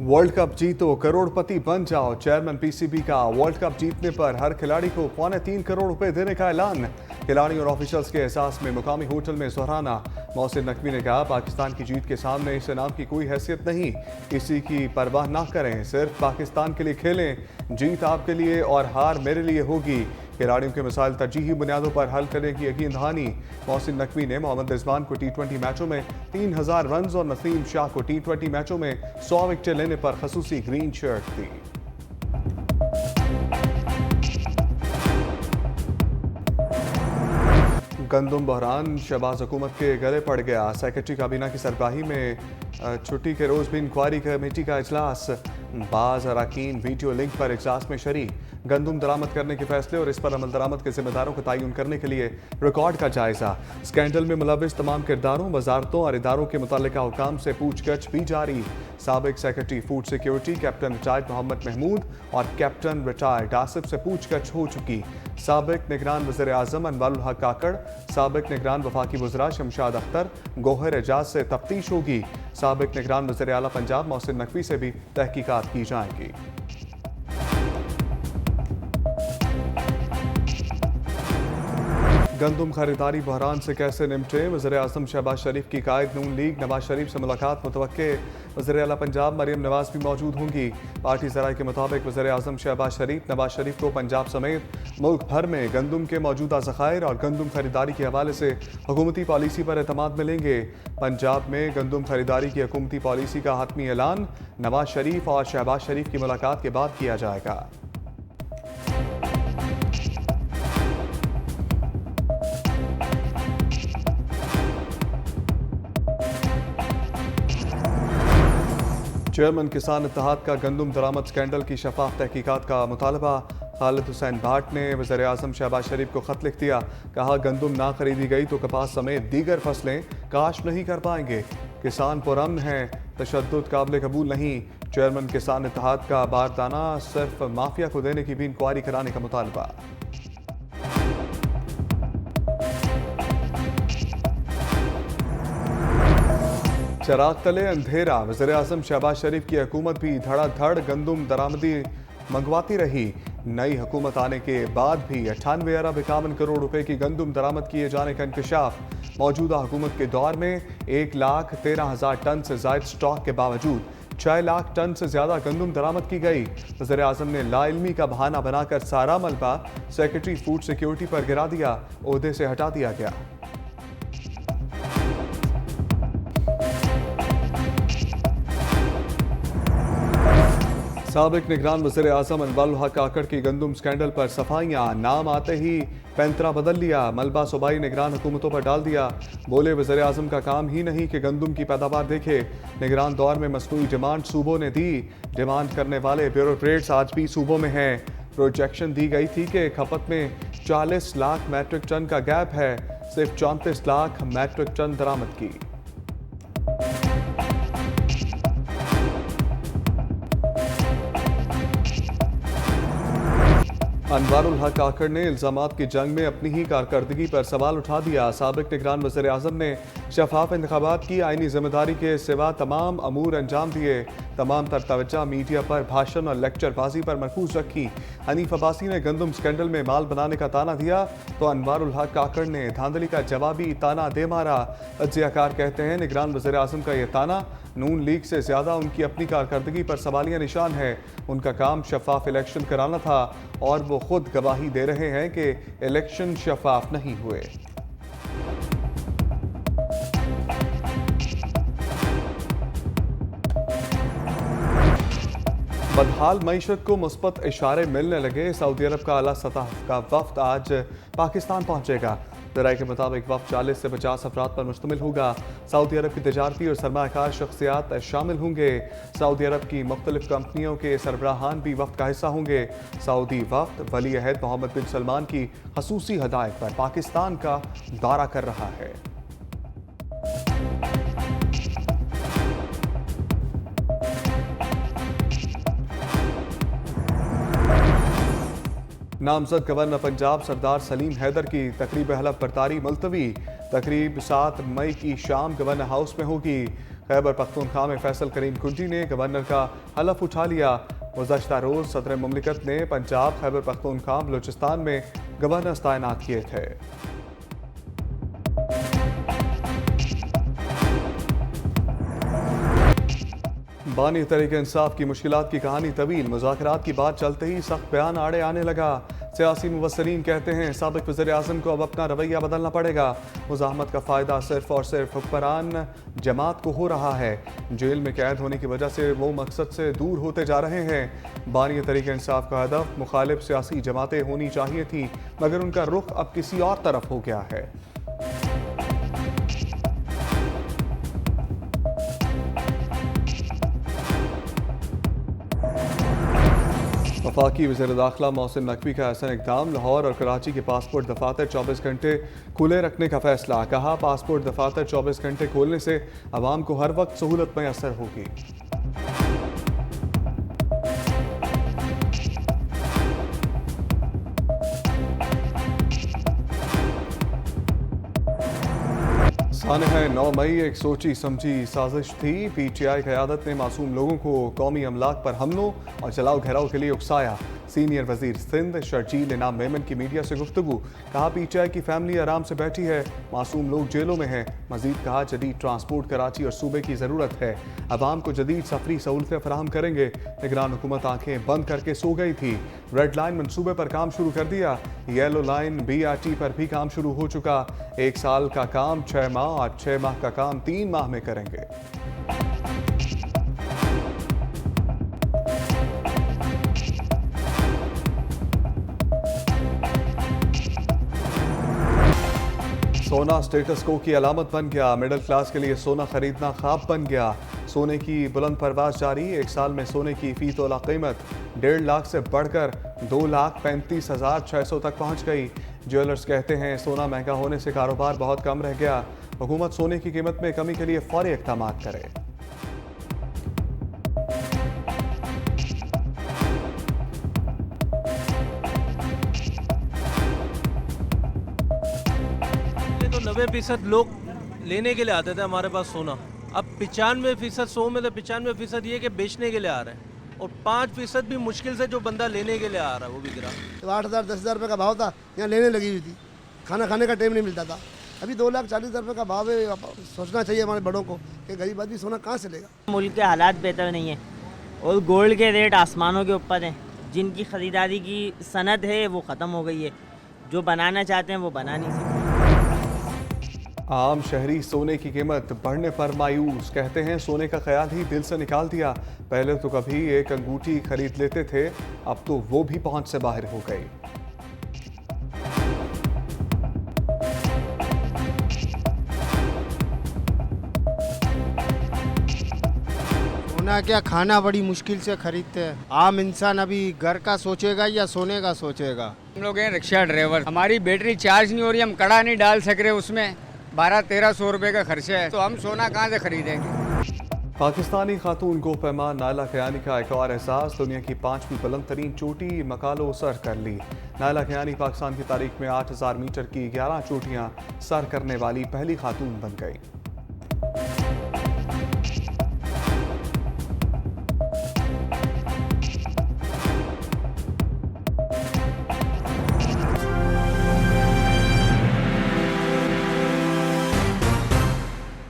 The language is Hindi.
वर्ल्ड कप जीतो करोड़पति बन जाओ। चेयरमैन पीसीबी का वर्ल्ड कप जीतने पर हर खिलाड़ी को 3.25 करोड़ रुपए देने का ऐलान। खिलाड़ी और ऑफिसर्स के एहसास में मुकामी होटल में सुहाना। मोहसिन नकवी ने कहा, पाकिस्तान की जीत के सामने इस इनाम की कोई हैसियत नहीं, किसी की परवाह ना करें, सिर्फ पाकिस्तान के लिए खेलें। जीत आपके लिए और हार मेरे लिए होगी। खिलाड़ियों के मसाइल तरजीही बुनियादों पर हल करने की यकीन दहानी। मोहसिन नकवी ने मोहम्मद रिजवान को टी20 मैचों में 3000 रन और नसीम शाह को टी20 मैचों में 100 विकेटें लेने पर खसूसी ग्रीन शर्ट दी। गंदुम बहरान शहबाज हुकूमत के गले पड़ गया। सेक्रेटरी काबीना की सरबराही में छुट्टी के रोज भी इंक्वायरी कमेटी का इजलास। बाज अरकान वीडियो लिंक पर इजलास में शरीक। गंदुम दरामद करने के फैसले और इस पर अमल दरामद के जिम्मेदारों को तयन करने के लिए रिकॉर्ड का जायजा। स्कैंडल में मुलविस तमाम किरदारों, वजारतों और इदारों के मुतल्लिका हुकाम से पूछगछ भी जारी। साबिक secretary food security captain retired Mohammad Mahmood और कैप्टन रिटायर्ड आसिफ से पूछगछ हो चुकी। साबिक निगरान वज़ीर आज़म अनवरुल हक काकड़, साबिक निगरान वफाकी वज़रा शमशाद अख्तर, गोहर एजाज से तफ्तीश होगी। साबिक निगरान वज़ीर आला पंजाब मोहसिन नकवी से भी तहकीकात की जाएंगी। गंदुम खरीदारी बहरान से कैसे निपटे, वज़ीर आज़म शहबाज शरीफ की कायद नून लीग नवाज शरीफ से मुलाकात मुतवक्के। वज़ीर आला पंजाब मरियम नवाज भी मौजूद होंगी। पार्टी ज़राए के मुताबिक वज़ीर आज़म शहबाज शरीफ नवाज शरीफ को पंजाब समेत मुल्क भर में गंदुम के मौजूदा ज़खायर और गंदुम खरीदारी के हवाले से हुकूमती पॉलिसी पर एतमाद मिलेंगे। पंजाब में गंदुम खरीदारी की हुकूमती पॉलिसी का हतमी ऐलान नवाज शरीफ और शहबाज शरीफ की मुलाकात के बाद किया जाएगा। चेयरमैन किसान इत्तेहाद का गंदुम दरामद स्कैंडल की शफाफ तहकीकात का मुतालबा। खालिद हुसैन भाट ने वज़ीर आज़म शहबाज शरीफ को खत लिख दिया। कहा, गंदुम ना खरीदी गई तो कपास समेत दीगर फसलें काश्त नहीं कर पाएंगे। किसान पुरअमन हैं, तशद्दुद काबिल कबूल नहीं। चेयरमैन किसान इत्तेहाद का बारदाना सिर्फ माफिया को देने की भी इंक्वायरी कराने का मुतालबा। चराग तले अंधेरा। वज़ीर आज़म शहबाज शरीफ की हुकूमत भी धड़ाधड़ गंदुम दरामदी मंगवाती रही। नई हुकूमत आने के बाद भी 98 अरब 51 करोड़ रुपए की गंदुम दरामद किए जाने का इंकशाफ। मौजूदा हुकूमत के दौर में 1,13,000 टन से जायद स्टॉक के बावजूद 6 लाख टन से ज्यादा गंदुम दरामद की गई। वज़ीर आज़म ने लाइल्मी का बहाना बनाकर सारा मलबा सेक्रेटरी फूड सिक्योरिटी पर गिरा दिया, ओहदे से हटा दिया गया। साबिक निगरान वज़ीर आज़म अनवरुल हक काकड़ की गंदुम स्कैंडल पर सफाइयाँ। नाम आते ही पैंतरा बदल लिया, मलबा सूबाई निगरान हुकूमतों पर डाल दिया। बोले, वज़ीर आज़म का काम ही नहीं कि गंदुम की पैदावार देखे। निगरान दौर में मसनूई डिमांड सूबों ने दी। डिमांड करने वाले ब्यूरोक्रेट्स आज भी सूबों में हैं। प्रोजेक्शन दी गई थी कि खपत में 40 लाख मैट्रिक टन का गैप है, सिर्फ 34 लाख मैट्रिक टन दरामद की। अनवरुल हक काकड़ ने इल्जामात की जंग में अपनी ही कारकर्दगी पर सवाल उठा दिया। साबिक निगरान वज़ीर आज़म ने शफाफ इंतखाबात की आईनी जिम्मेदारी के सिवा तमाम अमूर अंजाम दिए। तमाम तर तवज्जो मीडिया पर भाषण और लेक्चरबाजी पर मरकूज रखी। हनीफ अब्बासी ने गंदुम स्कैंडल में माल बनाने का ताना दिया तो अनवरुल हक काकड़ ने धांधली का जवाबी ताना दे मारा। तज्जियाकार कहते हैं, निगरान वज़ीर आज़म का यह ताना नून लीग से ज्यादा उनकी अपनी कारकर्दगी पर सवालिया निशान है। उनका काम शफाफ इलेक्शन कराना था और वो खुद गवाही दे रहे हैं कि इलेक्शन शफाफ नहीं हुए। बदहाल मईशत को मुस्बत इशारे मिलने लगे। सऊदी अरब का आला सतह का वफ्द आज पाकिस्तान पहुंचेगा। ज़राए के मुताबिक वफ्द 40 से 50 अफराद पर मुश्तमिल होगा। सऊदी अरब की तजारती और सरमायाकार शख्सियात शामिल होंगे। सऊदी अरब की मुख्तलिफ कंपनियों के सरबराहान भी वफ्द का हिस्सा होंगे। सऊदी वफ्द वली अहद मोहम्मद बिन सलमान की खसूसी हदायत पर पाकिस्तान का दौरा कर रहा है। नामजद गवर्नर पंजाब सरदार सलीम हैदर की तकरीब हलफ बर्दारी मुलतवी। तकरीब 7 मई की शाम गवर्नर हाउस में होगी। खैबर पख्तूनख्वा में फैसल करीम कुंटी ने गवर्नर का हलफ उठा लिया। गुज़श्ता रोज सदर मुमलिकत ने पंजाब, खैबर पख्तूनख्वा, बलूचिस्तान में गवर्नर्स तैनात किए थे। बानी तहरीक-ए-इंसाफ की मुश्किलात की कहानी तवील, मुज़ाकरात की बात चलते ही सख्त बयान आड़े आने लगा। सियासी मुबस्सिरीन कहते हैं साबिक़ वज़ीर-ए-आज़म को अब अपना रवैया बदलना पड़ेगा। मुज़ाहमत का फ़ायदा सिर्फ और सिर्फ हुक्मरान जमात को हो रहा है। जेल में कैद होने की वजह से वो मकसद से दूर होते जा रहे हैं। बानी तहरीक-ए-इंसाफ का हदफ मुखालिफ सियासी जमातें होनी चाहिए थी, मगर उनका रुख अब किसी और तरफ हो गया है। वफाकी वज़ीर दाखिला मोहसिन नकवी का ऐसा इक़दाम, लाहौर और कराची के पासपोर्ट दफातर 24 घंटे खुले रखने का फैसला। कहा, पासपोर्ट दफातर 24 घंटे खोलने से आवाम को हर वक्त सहूलत मैसर होगी। सानहा 9 मई एक सोची समझी साजिश थी। PTI क़यादत ने मासूम लोगों को कौमी अमलाक पर हमलों और जलाओ घेराव के लिए उकसाया। सीनियर वजीर सिंध शर्जील इनाम मेमन की मीडिया से गुफ्तगू। कहा, PTI की फैमिली आराम से बैठी है, मासूम लोग जेलों में हैं। मजीद कहा, जदीद ट्रांसपोर्ट कराची और सूबे की ज़रूरत है। आवाम को जदीद सफरी सहूलतें फराहम करेंगे। निगरान हुकूमत आंखें बंद करके सो गई थी। रेड लाइन मनसूबे पर काम शुरू कर दिया। येलो लाइन BRT पर भी काम शुरू हो चुका। 1 साल का काम 6 माह और 6 माह का काम 3 माह में करेंगे। सोना स्टेटस को की अलामत बन गया। मिडिल क्लास के लिए सोना खरीदना ख्वाब बन गया। सोने की बुलंद परवाज जारी। 1 साल में सोने की फी तोला कीमत 1.5 लाख से बढ़कर 2,35,600 तक पहुंच गई। ज्वेलर्स कहते हैं सोना महंगा होने से कारोबार बहुत कम रह गया। हुकूमत सोने की कीमत में कमी के लिए फौरी इक़दाम करे। तो 90% लोग लेने के लिए आते थे हमारे पास सोना। अब 95%, 100 में तो 95% ये कि बेचने के लिए आ रहे हैं, और 5% भी मुश्किल से जो बंदा लेने के लिए आ रहा है वो भी गिरा। तो 8,000 10,000 रुपये का भाव था, यहाँ लेने लगी हुई थी, खाना खाने का टाइम नहीं मिलता था। अभी 2,40,000 रुपये का भाव है। सोचना चाहिए हमारे बड़ों को कि गरीब आदमी सोना कहाँ से लेगा। मुल्क के हालात बेहतर नहीं है और गोल्ड के रेट आसमानों के ऊपर हैं। जिनकी ख़रीदारी की सनद है वो ख़त्म हो गई है, जो बनाना चाहते हैं वो बना नहीं सकते। आम शहरी सोने की कीमत बढ़ने पर मायूस। कहते हैं सोने का ख्याल ही दिल से निकाल दिया। पहले तो कभी एक अंगूठी खरीद लेते थे, अब तो वो भी पहुंच से बाहर हो गई। सोना क्या, खाना बड़ी मुश्किल से खरीदते हैं। आम इंसान अभी घर का सोचेगा या सोने का सोचेगा। हम लोग हैं रिक्शा ड्राइवर, हमारी बैटरी चार्ज नहीं हो रही, हम कड़ा नहीं डाल सक रहे, उसमें 1200-1300 रुपये का खर्चा है, तो हम सोना कहाँ से खरीदेंगे। पाकिस्तानी खातून को पैमान नायला कयानी का एक और एहसास। दुनिया की 5वीं बुलंद तरीन चोटी मकालो सर कर ली। नायला कयानी पाकिस्तान की तारीख में 8,000 मीटर की 11 चोटियां सर करने वाली पहली खातून बन गई।